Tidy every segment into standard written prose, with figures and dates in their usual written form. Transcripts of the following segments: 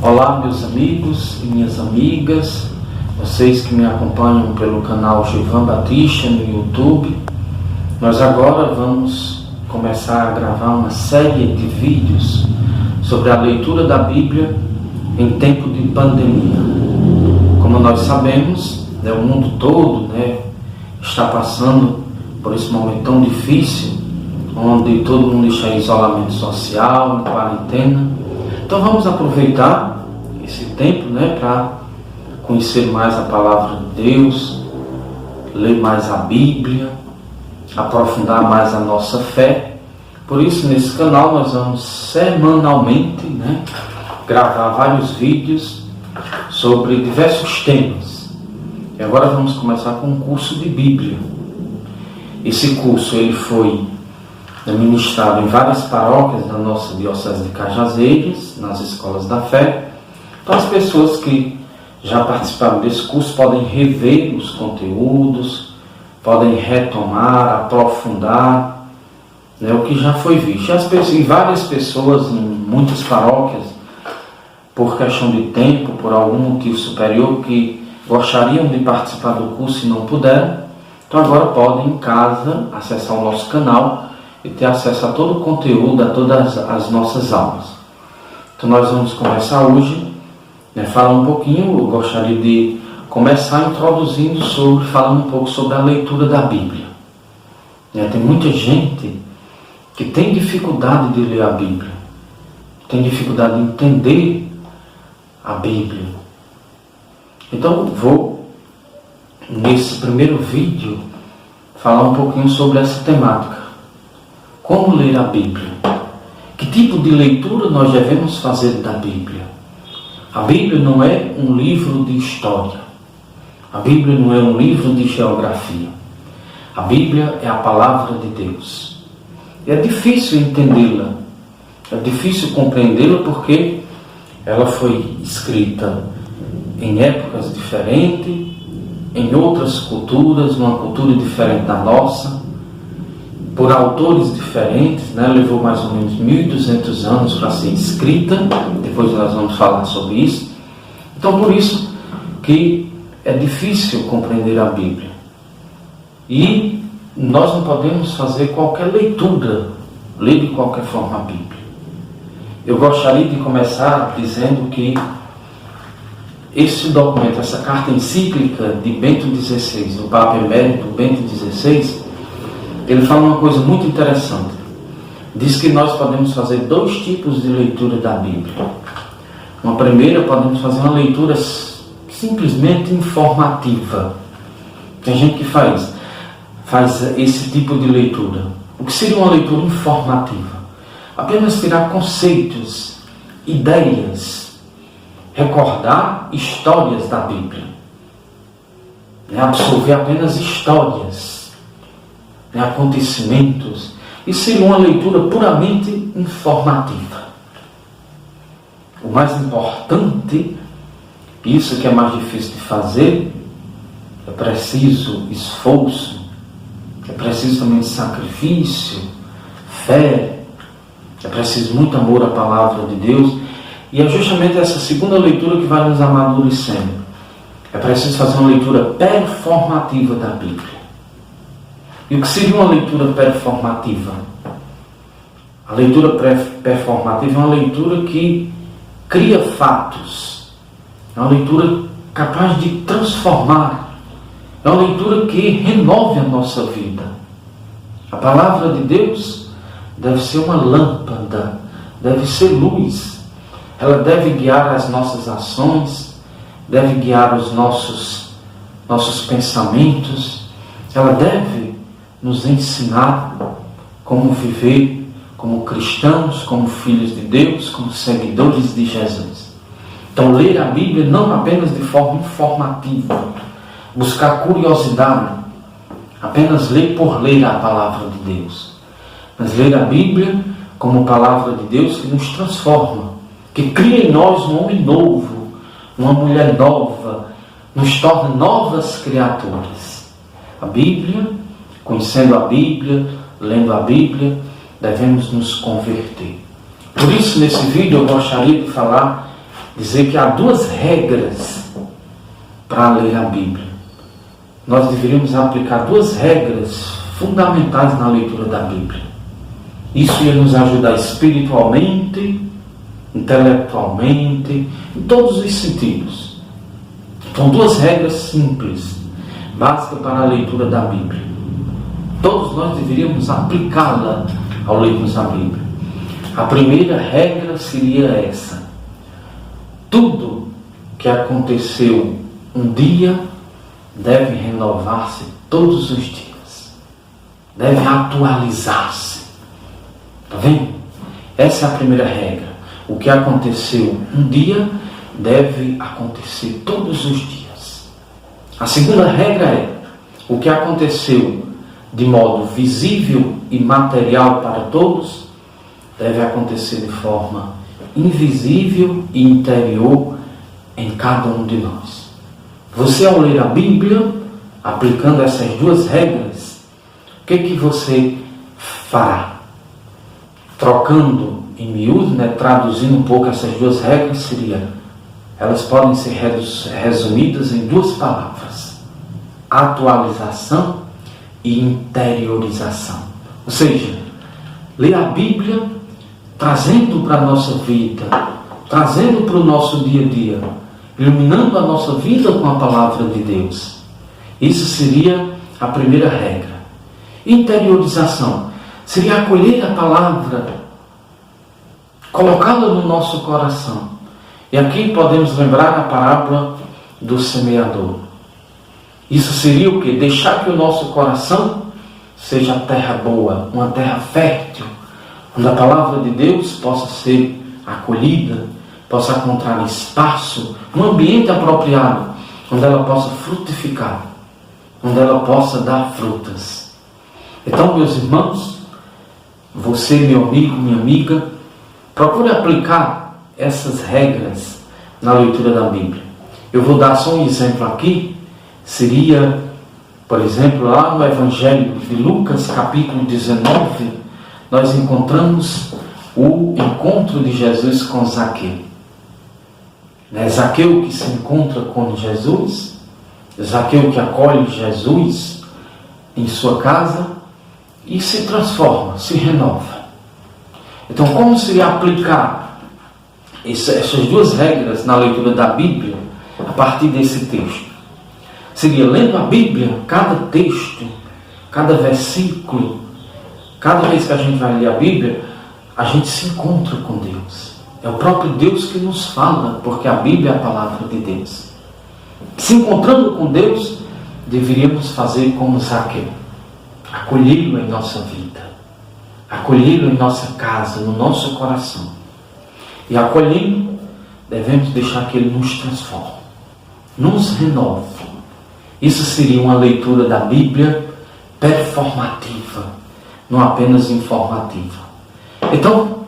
Olá, meus amigos e minhas amigas, vocês que me acompanham pelo canal Gilvan Batista no YouTube. Nós agora vamos começar a gravar uma série de vídeos sobre a leitura da Bíblia em tempo de pandemia. Como nós sabemos, o mundo todo está passando por esse momento tão difícil, onde todo mundo está em isolamento social, em quarentena. Então vamos aproveitar esse tempo para conhecer mais a palavra de Deus, ler mais a Bíblia, aprofundar mais a nossa fé. Por isso, nesse canal nós vamos semanalmente gravar vários vídeos sobre diversos temas. E agora vamos começar com um curso de Bíblia. Esse curso ele foi ministrado em várias paróquias da nossa Diocese de Cajazeiras, nas escolas da fé. Então as pessoas que já participaram desse curso podem rever os conteúdos, podem retomar, aprofundar o que já foi visto. E várias pessoas em muitas paróquias, por questão de tempo, por algum motivo superior, que gostariam de participar do curso e não puderam, então agora podem em casa acessar o nosso canal e ter acesso a todo o conteúdo, a todas as nossas aulas. Então nós vamos começar hoje, falar um pouquinho. Eu gostaria de começar falando um pouco sobre a leitura da Bíblia. Tem muita gente que tem dificuldade de ler a Bíblia, tem dificuldade de entender a Bíblia. Então vou, nesse primeiro vídeo, falar um pouquinho sobre essa temática. Como ler a Bíblia? Que tipo de leitura nós devemos fazer da Bíblia? A Bíblia não é um livro de história. A Bíblia não é um livro de geografia. A Bíblia é a palavra de Deus. E é difícil entendê-la. É difícil compreendê-la porque ela foi escrita em épocas diferentes, em outras culturas, uma cultura diferente da nossa, por autores diferentes, levou mais ou menos 1.200 anos para ser escrita. Depois nós vamos falar sobre isso. Então por isso que é difícil compreender a Bíblia. E nós não podemos fazer qualquer leitura, ler de qualquer forma a Bíblia. Eu gostaria de começar dizendo que esse documento, essa carta encíclica de Bento XVI, do Papa Emérito Bento XVI, ele fala uma coisa muito interessante. Diz que nós podemos fazer dois tipos de leitura da Bíblia. Uma primeira, podemos fazer uma leitura simplesmente informativa. Tem gente que faz esse tipo de leitura. O que seria uma leitura informativa? Apenas tirar conceitos, ideias, recordar histórias da Bíblia. Absorver apenas histórias, acontecimentos. Isso seria uma leitura puramente informativa. O mais importante, isso que é mais difícil de fazer, é preciso esforço, é preciso também sacrifício, fé, é preciso muito amor à palavra de Deus. E é justamente essa segunda leitura que vai nos amadurecendo. É preciso fazer uma leitura performativa da Bíblia. E o que seria uma leitura performativa? A leitura performativa é uma leitura que cria fatos. É uma leitura capaz de transformar. É uma leitura que renove a nossa vida. A palavra de Deus deve ser uma lâmpada, deve ser luz. Ela deve guiar as nossas ações, deve guiar os nossos pensamentos. Ela deve nos ensinar como viver como cristãos, como filhos de Deus, como seguidores de Jesus. Então, ler a Bíblia não apenas de forma informativa, buscar curiosidade, apenas ler por ler a palavra de Deus, mas ler a Bíblia como palavra de Deus que nos transforma, que cria em nós um homem novo, uma mulher nova, nos torna novas criaturas. A Bíblia, conhecendo a Bíblia, lendo a Bíblia, devemos nos converter. Por isso, nesse vídeo, eu gostaria de falar dizer que há duas regras para ler a Bíblia. Nós deveríamos aplicar duas regras fundamentais na leitura da Bíblia. Isso ia nos ajudar espiritualmente, intelectualmente, em todos os sentidos. São duas regras simples, básicas para a leitura da Bíblia. Todos nós deveríamos aplicá-la ao lermos a Bíblia. A primeira regra seria essa: tudo que aconteceu um dia deve renovar-se todos os dias, deve atualizar-se. Está vendo? Essa é a primeira regra. O que aconteceu um dia deve acontecer todos os dias. A segunda regra é: o que aconteceu de modo visível e material para todos deve acontecer de forma invisível e interior em cada um de nós. Você, ao ler a Bíblia, aplicando essas duas regras, o que você fará? Trocando em miúdo, traduzindo um pouco essas duas regras, elas podem ser resumidas em duas palavras: atualização e interiorização. Ou seja, ler a Bíblia trazendo para a nossa vida, trazendo para o nosso dia a dia, iluminando a nossa vida com a palavra de Deus. Isso seria a primeira regra. Interiorização seria acolher a palavra, colocá-la no nosso coração. E aqui podemos lembrar a parábola do semeador. Isso seria o quê? Deixar que o nosso coração seja terra boa, uma terra fértil, onde a palavra de Deus possa ser acolhida, possa encontrar espaço, um ambiente apropriado, onde ela possa frutificar, onde ela possa dar frutas. Então, meus irmãos, você, meu amigo, minha amiga, procure aplicar essas regras na leitura da Bíblia. Eu vou dar só um exemplo aqui. Seria, por exemplo, lá no Evangelho de Lucas, capítulo 19, nós encontramos o encontro de Jesus com Zaqueu. Zaqueu que se encontra com Jesus, Zaqueu que acolhe Jesus em sua casa e se transforma, se renova. Então, como seria aplicar essas duas regras na leitura da Bíblia a partir desse texto? Seria lendo a Bíblia, cada texto, cada versículo, cada vez que a gente vai ler a Bíblia, a gente se encontra com Deus. É o próprio Deus que nos fala, porque a Bíblia é a palavra de Deus. Se encontrando com Deus, deveríamos fazer como Zaqueu, acolhê-lo em nossa vida, acolhê-lo em nossa casa, no nosso coração. E acolhendo, devemos deixar que Ele nos transforme, nos renove. Isso seria uma leitura da Bíblia performativa, não apenas informativa. Então,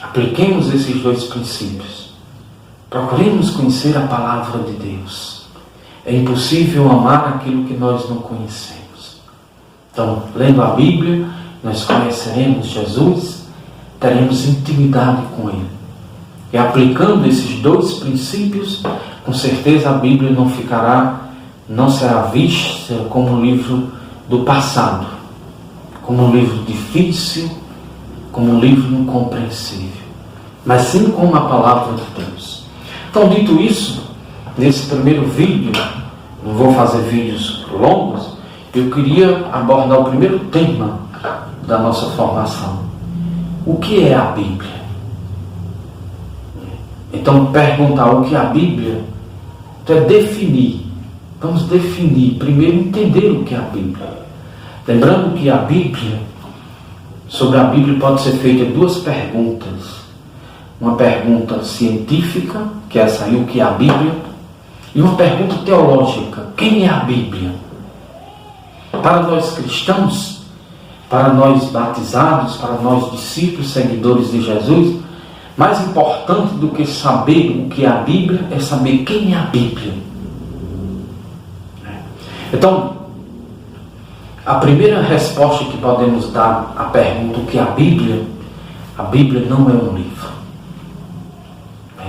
apliquemos esses dois princípios. Procuremos conhecer a palavra de Deus. É impossível amar aquilo que nós não conhecemos. Então, lendo a Bíblia, nós conheceremos Jesus, teremos intimidade com Ele. E aplicando esses dois princípios, com certeza a Bíblia não será vista como um livro do passado, como um livro difícil, como um livro incompreensível, mas sim como a palavra de Deus. Então, dito isso, nesse primeiro vídeo, não vou fazer vídeos longos, eu queria abordar o primeiro tema da nossa formação. O que é a Bíblia? Então, perguntar o que é a Bíblia, então é definir. Vamos definir, primeiro entender o que é a Bíblia. Lembrando que sobre a Bíblia pode ser feita duas perguntas. Uma pergunta científica, que é essa aí, o que é a Bíblia, e uma pergunta teológica, quem é a Bíblia? Para nós cristãos, para nós batizados, para nós discípulos, seguidores de Jesus, mais importante do que saber o que é a Bíblia, é saber quem é a Bíblia. Então, a primeira resposta que podemos dar à pergunta o que é a Bíblia não é um livro.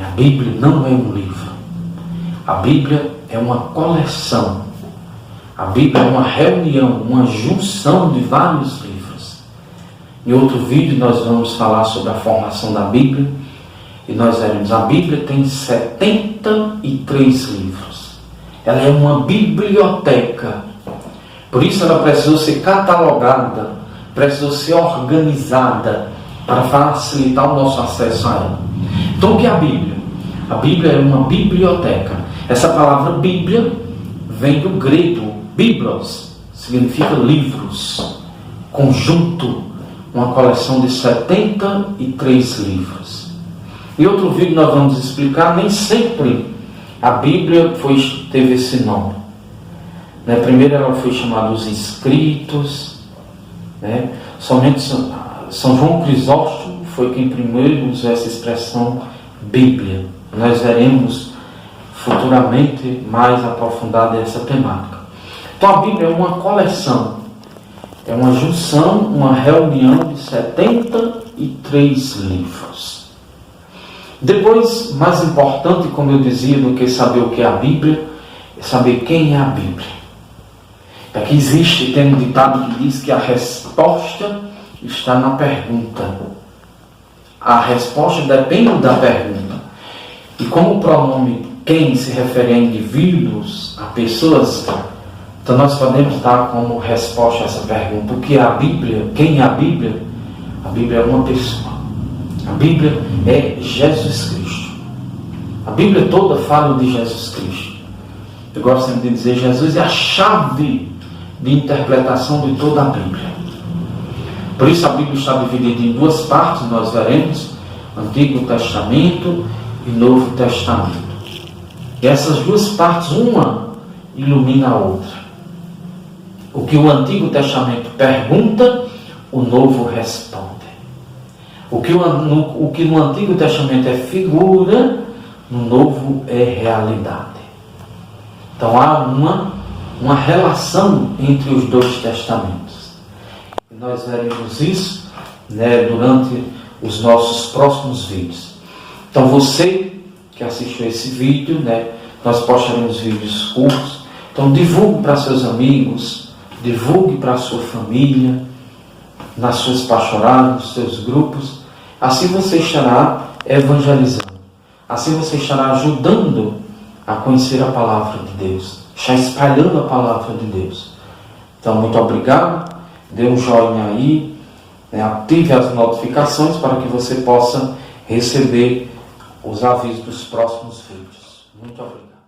A Bíblia não é um livro. A Bíblia é uma coleção. A Bíblia é uma reunião, uma junção de vários livros. Em outro vídeo nós vamos falar sobre a formação da Bíblia. E nós veremos, a Bíblia tem 73 livros. Ela é uma biblioteca. Por isso ela precisou ser catalogada, precisou ser organizada para facilitar o nosso acesso a ela. Então o que é a Bíblia? A Bíblia é uma biblioteca. Essa palavra Bíblia vem do grego biblos, significa livros, conjunto, uma coleção de 73 livros. Em outro vídeo nós vamos explicar, nem sempre a Bíblia teve esse nome. Primeiro ela foi chamada os Escritos, somente São João Crisóstomo foi quem primeiro usou essa expressão Bíblia. Nós veremos futuramente mais aprofundada essa temática. Então a Bíblia é uma coleção, é uma junção, uma reunião de 73 livros. Depois, mais importante, como eu dizia, do que saber o que é a Bíblia, é saber quem é a Bíblia. Aqui tem um ditado que diz que a resposta está na pergunta. A resposta depende da pergunta. E como o pronome quem se refere a indivíduos, a pessoas, então nós podemos dar como resposta a essa pergunta: o que é a Bíblia? Quem é a Bíblia? A Bíblia é uma pessoa. A Bíblia é Jesus Cristo. A Bíblia toda fala de Jesus Cristo. Eu gosto sempre de dizer, Jesus é a chave de interpretação de toda a Bíblia. Por isso a Bíblia está dividida em duas partes, nós veremos, Antigo Testamento e Novo Testamento. E essas duas partes, uma ilumina a outra. O que o Antigo Testamento pergunta, o Novo responde. O que no Antigo Testamento é figura, no Novo é realidade. Então há uma relação entre os dois testamentos. E nós veremos isso durante os nossos próximos vídeos. Então você que assistiu esse vídeo, nós postaremos vídeos curtos. Então divulgue para seus amigos, divulgue para a sua família, nas suas pastorais, nos seus grupos. Assim você estará evangelizando. Assim você estará ajudando a conhecer a palavra de Deus. Está espalhando a palavra de Deus. Então, muito obrigado. Dê um joinha aí. Ative as notificações para que você possa receber os avisos dos próximos vídeos. Muito obrigado.